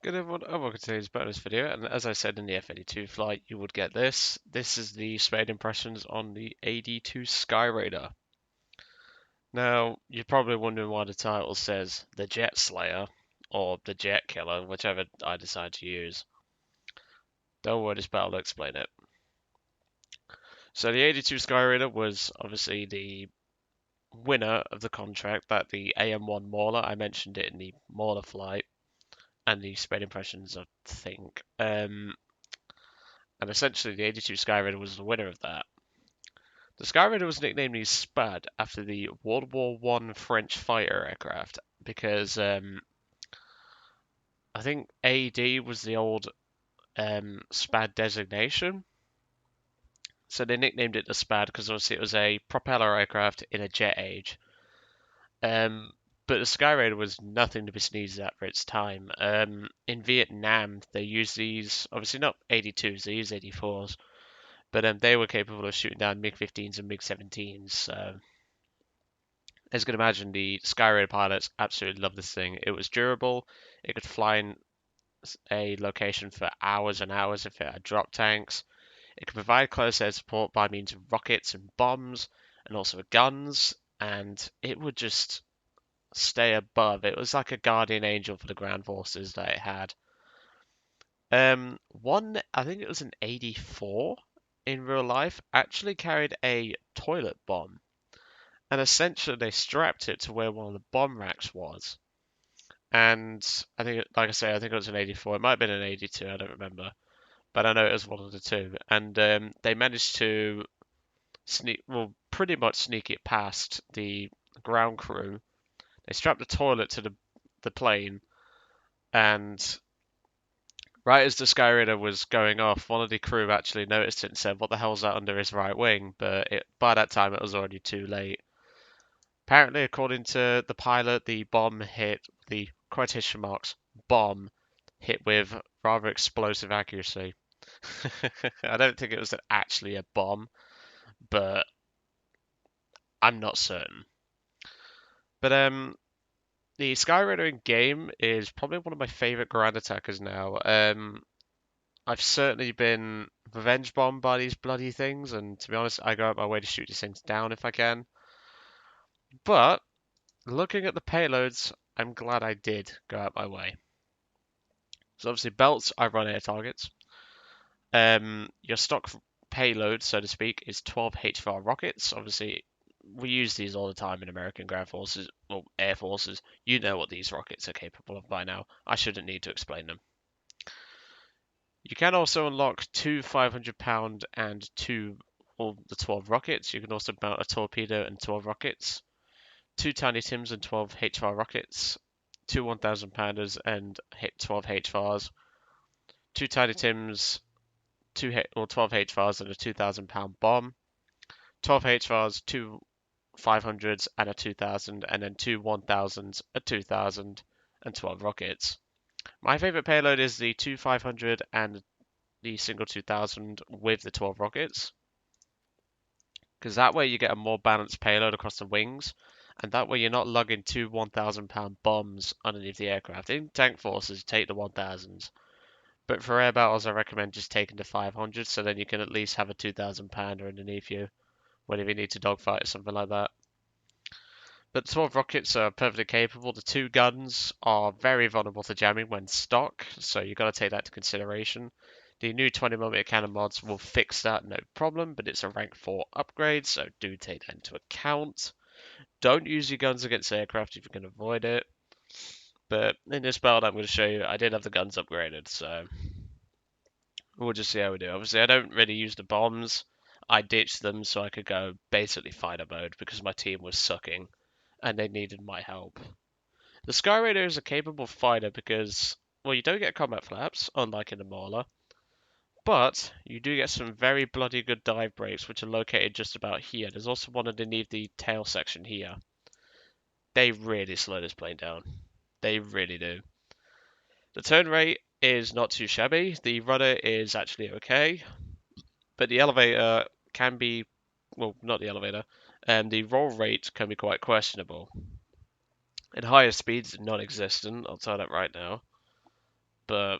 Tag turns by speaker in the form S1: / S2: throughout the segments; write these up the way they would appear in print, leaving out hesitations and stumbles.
S1: Good everyone, and welcome to today's bonus video. And as I said in the F-82 flight, you would get this. This is the Spade impressions on the AD-2 Skyraider. Now, you're probably wondering why the title says the Jet Slayer or the Jet Killer, whichever I decide to use. Don't worry, this battle will explain it. So the AD-2 Skyraider was obviously the winner of the contract that the AM-1 Mauler, I mentioned it in the Mauler flight, and the Spade impressions, I think. And essentially, the AD-2 Skyraider was the winner of that. The Skyraider was nicknamed the Spade after the World War I French fighter aircraft because I think AD was the old Spade designation. So they nicknamed it the Spade because obviously it was a propeller aircraft in a jet age. But the Skyraider was nothing to be sneezed at for its time. In Vietnam, they used these, obviously not AD-2s, they used AD-4s. But they were capable of shooting down MiG-15s and MiG-17s. So, as you can imagine, the Skyraider pilots absolutely loved this thing. It was durable. It could fly in a location for hours and hours if it had drop tanks. It could provide close air support by means of rockets and bombs, and also guns. And it would just stay above. It was like a guardian angel for the ground forces that it had. One, I think it was an AD-4 in real life, actually carried a toilet bomb. And essentially they strapped it to where one of the bomb racks was. And I think, like I say, I think it was an AD-4. It might have been an AD-2, I don't remember. But I know it was one of the two. And they managed to pretty much sneak it past the ground crew. They strapped the toilet to the plane, and right as the Skyraider was going off, one of the crew actually noticed it and said, "What the hell's that under his right wing?" But by that time, it was already too late. Apparently, according to the pilot, the bomb hit, the quotation marks, bomb hit with rather explosive accuracy. I don't think it was actually a bomb, but I'm not certain. But the Skyraider in game is probably one of my favorite ground attackers now. I've certainly been revenge bombed by these bloody things, and to be honest, I go out my way to shoot these things down if I can. But looking at the payloads, I'm glad I did go out my way. So obviously belts, I run air targets. Your stock payload, so to speak, is 12 HVAR rockets. Obviously, we use these all the time in American ground forces or air forces. You know what these rockets are capable of by now. I shouldn't need to explain them. You can also unlock two 500-pound and two or the 12 rockets. You can also mount a torpedo and 12 rockets, two Tiny Tims and 12 HVAR rockets, two 1,000 pounders and 12 HVARs, two Tiny Tims, 12 HVARs and a 2,000-pound bomb, 12 HVARs, two 500s and a 2,000, and then two 1,000s, a 2,000, and 12 rockets. My favorite payload is the two 500 and the single 2,000 with the 12 rockets, because that way you get a more balanced payload across the wings, and that way you're not lugging two 1,000-pound bombs underneath the aircraft. In tank forces, take the 1,000s, but for air battles, I recommend just taking the 500s, so then you can at least have a 2,000-pounder underneath you whenever you need to dogfight or something like that. But the 12 rockets are perfectly capable. The two guns are very vulnerable to jamming when stock, so you've got to take that into consideration. The new 20mm cannon mods will fix that, no problem, but it's a rank 4 upgrade, so do take that into account. Don't use your guns against aircraft if you can avoid it. But in this build I'm going to show you, I did have the guns upgraded, so we'll just see how we do. Obviously, I don't really use the bombs. I ditched them so I could go basically fighter mode because my team was sucking and they needed my help. The Skyraider is a capable fighter because, well, you don't get combat flaps, unlike in the Mauler, but you do get some very bloody good dive brakes, which are located just about here. There's also one underneath the tail section here. They really slow this plane down. They really do. The turn rate is not too shabby. The rudder is actually okay, but the elevator can be, well, not the elevator, and the roll rate can be quite questionable. At higher speeds, non-existent. I'll tell that right now. but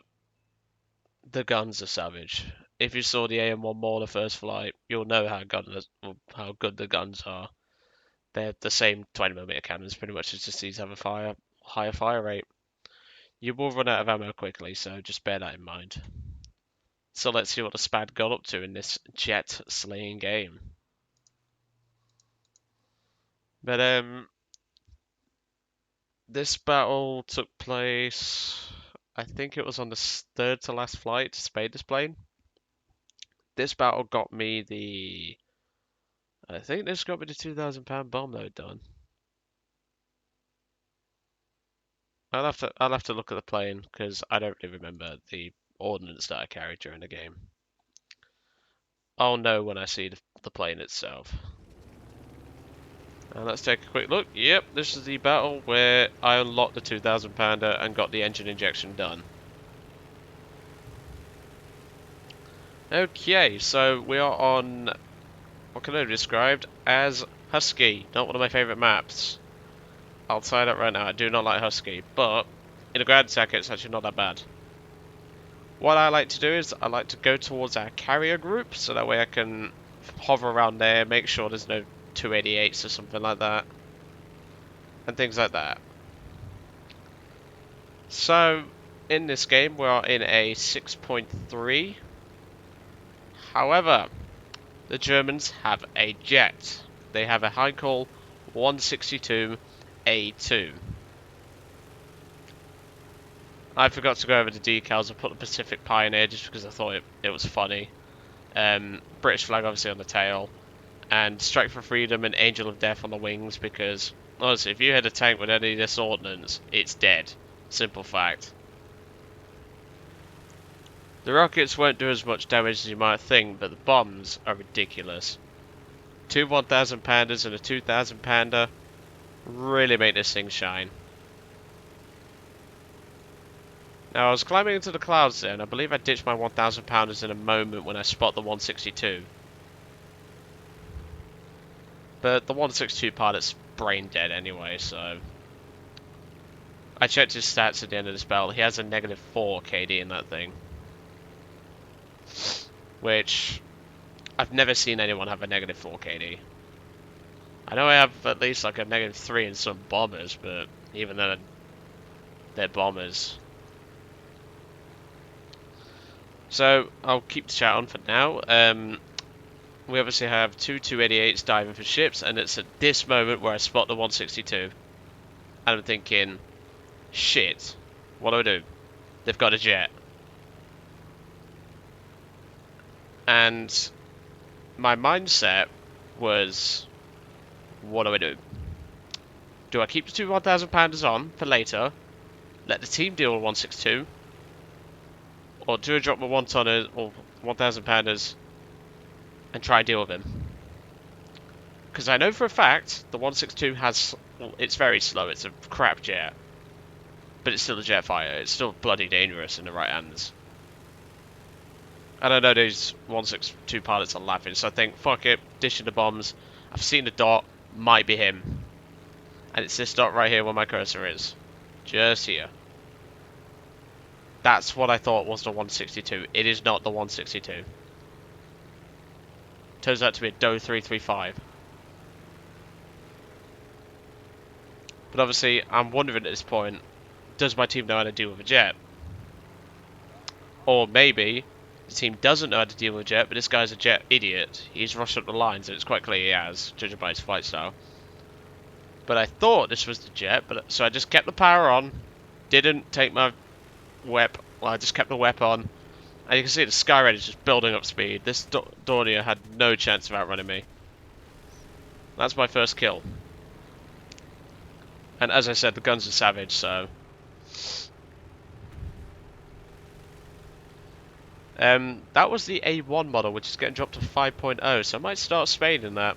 S1: the guns are savage. If you saw the AM-1 Mauler first flight, you'll know how good the guns are. They're the same 20mm cannons, pretty much. It's just these have a higher fire rate. You will run out of ammo quickly, so just bear that in mind. So let's see what the Spade got up to in this jet slaying game. But this battle took place, I think it was on the third to last flight Spade displayed. This battle got me I think this got me the £2,000 bomb load done. I'll have to look at the plane because I don't really remember the ordnance that I carried during the game. I'll know when I see the plane itself. And let's take a quick look. Yep, this is the battle where I unlocked the 2,000 pounder and got the engine injection done. Okay, so we are on what can I be described as Husky, not one of my favourite maps. I'll tell you that right now, I do not like Husky, but in a ground attack it's actually not that bad. What I like to do is I like to go towards our carrier group, so that way I can hover around there, make sure there's no 288s or something like that, and things like that. So, in this game, we are in a 6.3. However, the Germans have a jet. They have a Heinkel 162 A2. I forgot to go over the decals. I put the Pacific Pioneer just because I thought it was funny. British flag obviously on the tail. And Strike for Freedom and Angel of Death on the wings because, honestly, if you hit a tank with any of this ordnance, it's dead. Simple fact. The rockets won't do as much damage as you might think, but the bombs are ridiculous. Two 1,000 pounders and a 2,000 pounder really make this thing shine. Now I was climbing into the clouds there, and I believe I ditched my 1,000 pounders in a moment when I spot the 162. But the 162 pilot's brain dead anyway, so I checked his stats at the end of this battle. He has a -4 KD in that thing, which I've never seen anyone have a -4 KD. I know I have at least like a -3 in some bombers, but even then they're bombers. So I'll keep the chat on for now. We obviously have two 288s diving for ships, and it's at this moment where I spot the 162. And I'm thinking, shit, what do I do? They've got a jet. And my mindset was, what do I do? Do I keep the two 1,000 pounders on for later, let the team deal with 162, or do I drop my 1-tonner or 1,000 pounders and try and deal with him? Because I know for a fact the 162 it's very slow, it's a crap jet, but it's still a jet fighter, it's still bloody dangerous in the right hands. And I know these 162 pilots are laughing, so I think, fuck it, dishing the bombs. I've seen the dot, might be him. And it's this dot right here where my cursor is. Just here. That's what I thought was the 162. It is not the 162. Turns out to be a DOE 335. But obviously, I'm wondering at this point, does my team know how to deal with a jet? Or maybe the team doesn't know how to deal with a jet, but this guy's a jet idiot. He's rushed up the lines, and it's quite clear he has, judging by his flight style. But I thought this was the jet, so I just kept the power on, didn't take my WEP, well, I just kept the WEP on, and you can see the Skyraider is just building up speed. This Dornier had no chance of outrunning me. That's my first kill. And as I said, the guns are savage, so that was the A1 model, which is getting dropped to 5.0, so I might start spading that.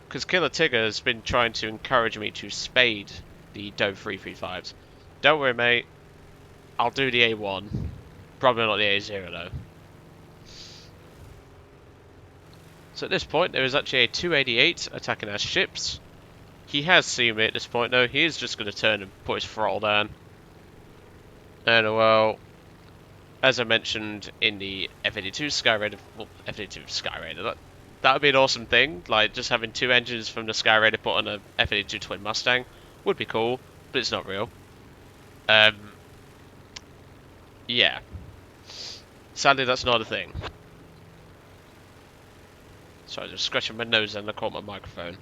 S1: Because Killer Tigger has been trying to encourage me to spade the DOE 335s. Don't worry, mate. I'll do the A1. Probably not the A0, though. So at this point, there is actually a 288 attacking our ships. He has seen me at this point, though. He is just going to turn and put his throttle down. And well, as I mentioned in the F-82 Skyraider, well, F-82 Skyraider, that would be an awesome thing. Like, just having two engines from the Skyraider put on a F-82 Twin Mustang would be cool, but it's not real. Yeah. Sadly, that's not a thing. So I was just scratching my nose and I caught my microphone.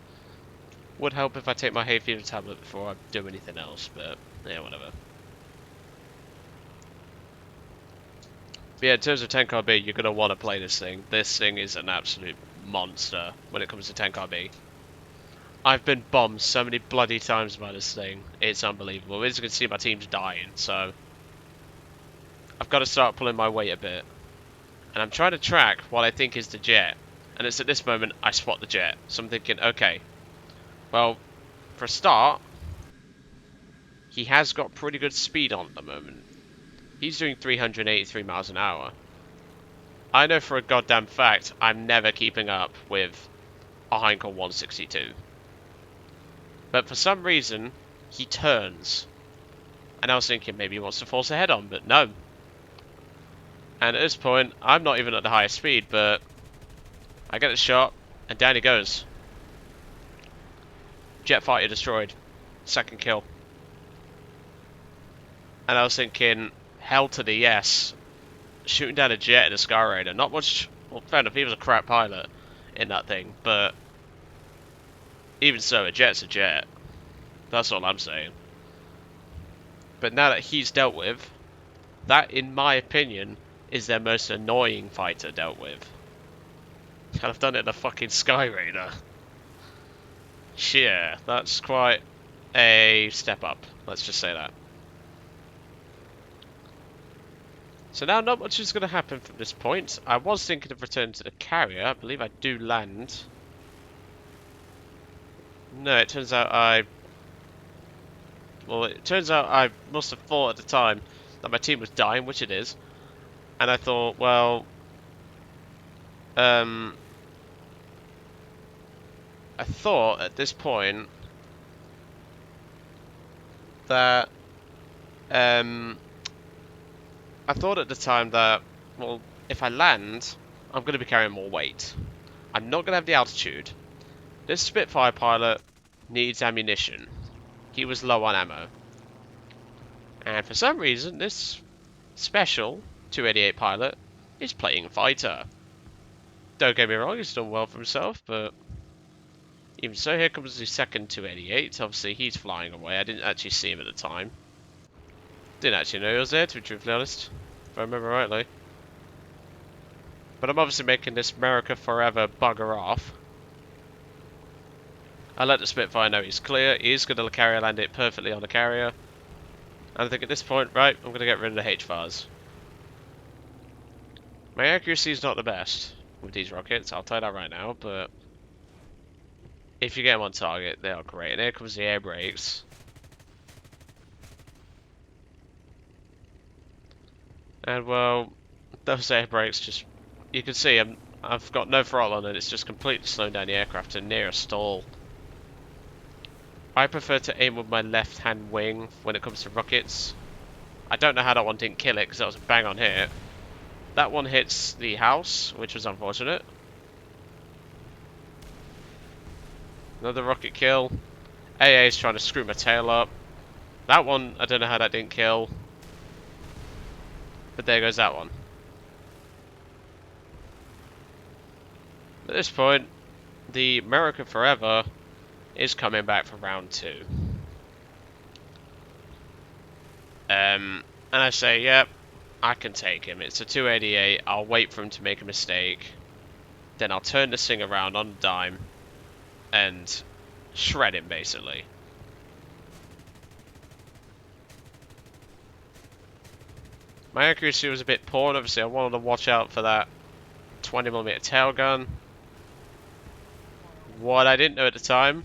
S1: Would help if I take my hay fever tablet before I do anything else, but yeah, whatever. But yeah, in terms of 10RB, you're going to want to play this thing. This thing is an absolute monster when it comes to 10RB. I've been bombed so many bloody times by this thing. It's unbelievable. As you can see, my team's dying, so I've got to start pulling my weight a bit. And I'm trying to track what I think is the jet. And it's at this moment I spot the jet. So I'm thinking, okay, well, for a start, he has got pretty good speed on at the moment. He's doing 383 miles an hour. I know for a goddamn fact I'm never keeping up with a Heinkel 162. But for some reason, he turns. And I was thinking maybe he wants to force ahead on, but no. And at this point, I'm not even at the highest speed, but I get a shot, and down he goes. Jet fighter destroyed. Second kill. And I was thinking, hell to the yes. Shooting down a jet in a Skyraider. Not much. Well, fair enough, he was a crap pilot in that thing, but even so, a jet's a jet. That's all I'm saying. But now that he's dealt with, that, in my opinion, is their most annoying fighter dealt with. And I've done it in a fucking Skyraider. Yeah, that's quite a step up. Let's just say that. So now not much is going to happen from this point. I was thinking of returning to the carrier. I believe I do land. No, it turns out Well, it turns out I must have thought at the time that my team was dying, which it is. And I thought, well... I thought at this point that... I thought at the time that, well, if I land, I'm going to be carrying more weight. I'm not going to have the altitude. This Spitfire pilot needs ammunition. He was low on ammo. And for some reason, this special 288 pilot is playing fighter. Don't get me wrong, he's done well for himself, but even so, here comes the second 288. Obviously, he's flying away. I didn't actually see him at the time. Didn't actually know he was there, to be truthfully honest, if I remember rightly. But I'm obviously making this America Forever bugger off. I let the Spitfire know he's clear. He's going to carrier land it perfectly on the carrier. And I think at this point, right, I'm going to get rid of the H-fires. My accuracy is not the best with these rockets, I'll tell you that right now, but if you get them on target, they are great. And here comes the air brakes. And well, those air brakes just, you can see I've got no throttle on it, it's just completely slowing down the aircraft to near a stall. I prefer to aim with my left hand wing when it comes to rockets. I don't know how that one didn't kill it because that was a bang on hit. That one hits the house, which was unfortunate. Another rocket kill. AA is trying to screw my tail up. That one, I don't know how that didn't kill. But there goes that one. At this point, the America Forever is coming back for round 2. And I say, yep, I can take him. It's a 288. I'll wait for him to make a mistake. Then I'll turn this thing around on a dime and shred him, basically. My accuracy was a bit poor, and obviously I wanted to watch out for that 20mm tail gun. What I didn't know at the time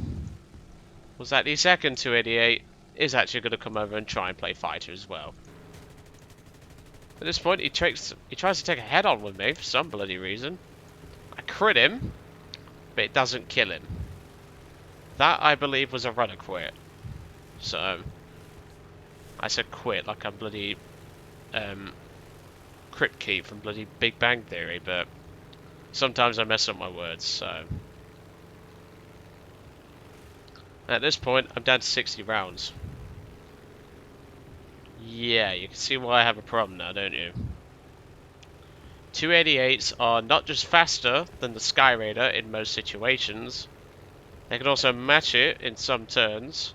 S1: was that the second 288 is actually going to come over and try and play fighter as well. At this point, he tries to take a head-on with me for some bloody reason. I crit him, but it doesn't kill him. That, I believe, was a runner quit. So, I said quit like I'm bloody crypt keep from bloody Big Bang Theory, but sometimes I mess up my words, so... At this point, I'm down to 60 rounds. Yeah, you can see why I have a problem now, don't you? 288s are not just faster than the Skyraider in most situations, they can also match it in some turns.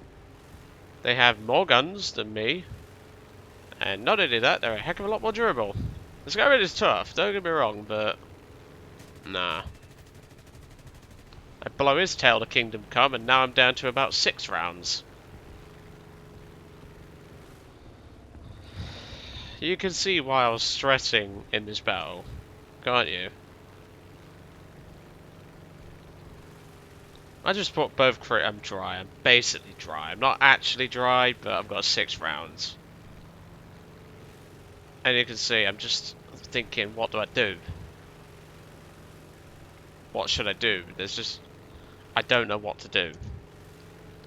S1: They have more guns than me, and not only that, they're a heck of a lot more durable. The Skyraider's tough, don't get me wrong, but... Nah. I blow his tail to Kingdom Come, and now I'm down to about 6 rounds. You can see why I was stressing in this battle, can't you? I just put both crit. I'm dry. I'm basically dry. I'm not actually dry, but I've got 6 rounds. And you can see I'm just thinking, what do I do? What should I do? I don't know what to do.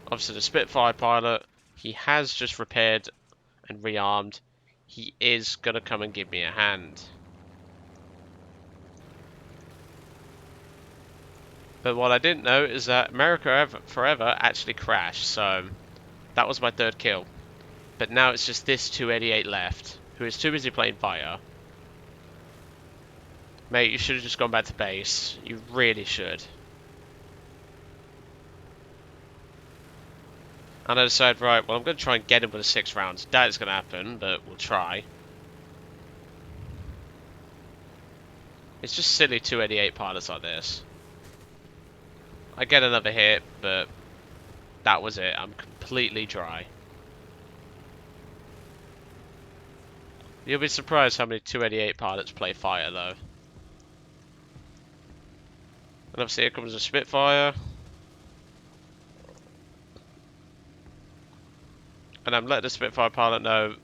S1: Obviously, the Spitfire pilot, he has just repaired and rearmed. He is going to come and give me a hand. But what I didn't know is that America Forever actually crashed, so that was my 3rd kill. But now it's just this 288 left, who is too busy playing fire. Mate, you should have just gone back to base. You really should. And I decided, right, well, I'm going to try and get him with the 6 rounds. That is going to happen, but we'll try. It's just silly 288 pilots like this. I get another hit, but that was it. I'm completely dry. You'll be surprised how many 288 pilots play fire, though. And obviously here comes a Spitfire. And I'm letting the Spitfire pilot know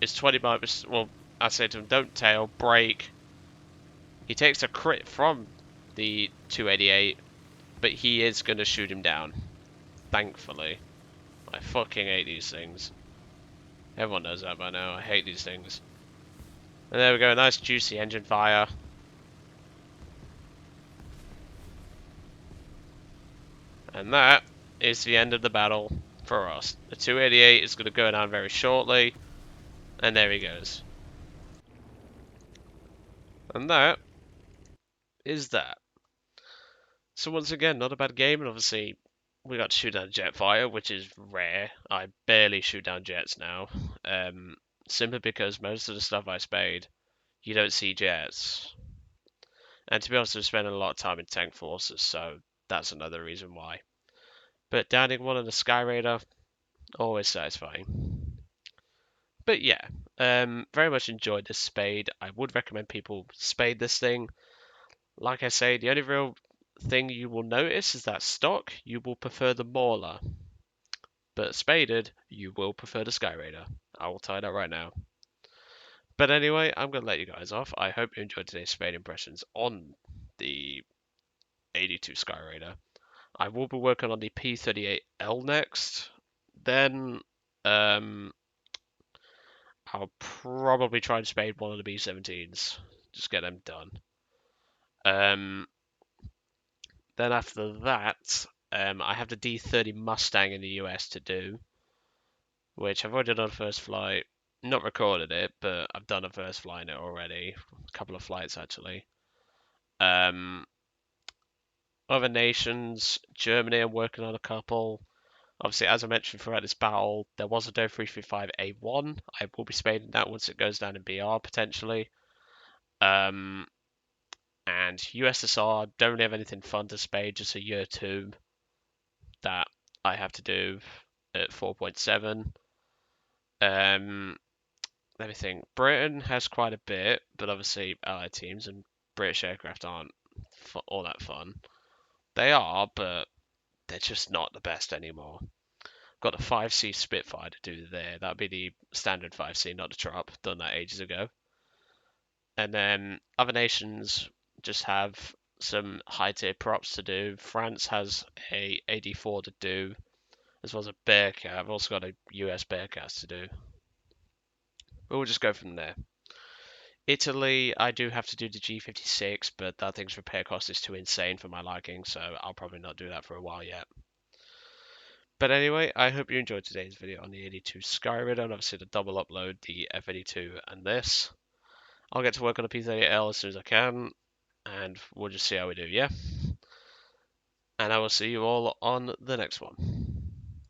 S1: it's 20 miles. Well, I say to him, don't tail, brake. He takes a crit from the 288, but he is going to shoot him down. Thankfully. I fucking hate these things. Everyone knows that by now. I hate these things. And there we go, nice juicy engine fire. And that is the end of the battle for us. The 288 is going to go down very shortly. And there he goes. And that is that. So once again, not a bad game, and obviously we got to shoot down Jetfire, which is rare. I barely shoot down jets now. Simply because most of the stuff I spade, you don't see jets. And to be honest, I'm spending a lot of time in tank forces, so that's another reason why. But downing one on the Skyraider, always satisfying. But yeah, very much enjoyed this Spade. I would recommend people spade this thing. Like I say, the only real thing you will notice is that stock, you will prefer the Mauler. But spaded, you will prefer the Skyraider. I will tell you that right now. But anyway, I'm going to let you guys off. I hope you enjoyed today's Spade impressions on the AD-2 Skyraider. I will be working on the P38L next. Then I'll probably try and spade one of the B17s. Just get them done. Then after that, I have the D30 Mustang in the US to do, which I've already done first flight. Not recorded it, but I've done a first flight in it already. A couple of flights actually. Other nations, Germany, I'm working on a couple. Obviously, as I mentioned throughout this battle, there was a Doe 335A1. I will be spading that once it goes down in BR potentially. And USSR, don't really have anything fun to spade, just a year 2 that I have to do at 4.7. Let me think. Britain has quite a bit, but obviously Allied teams and British aircraft aren't all that fun. They are, but they're just not the best anymore. Got the 5C Spitfire to do there. That'd be the standard 5C, not the Trop. Done that ages ago. And then other nations just have some high tier props to do. France has a AD-4 to do, as well as a Bearcat. I've also got a US Bearcat to do. But we'll just go from there. Italy, I do have to do the G56, but that thing's repair cost is too insane for my liking, so I'll probably not do that for a while yet. But anyway, I hope you enjoyed today's video on the AD-2 Skyraider, and obviously the double upload, the F-82 and this. I'll get to work on a P-38L as soon as I can, and we'll just see how we do, yeah? And I will see you all on the next one.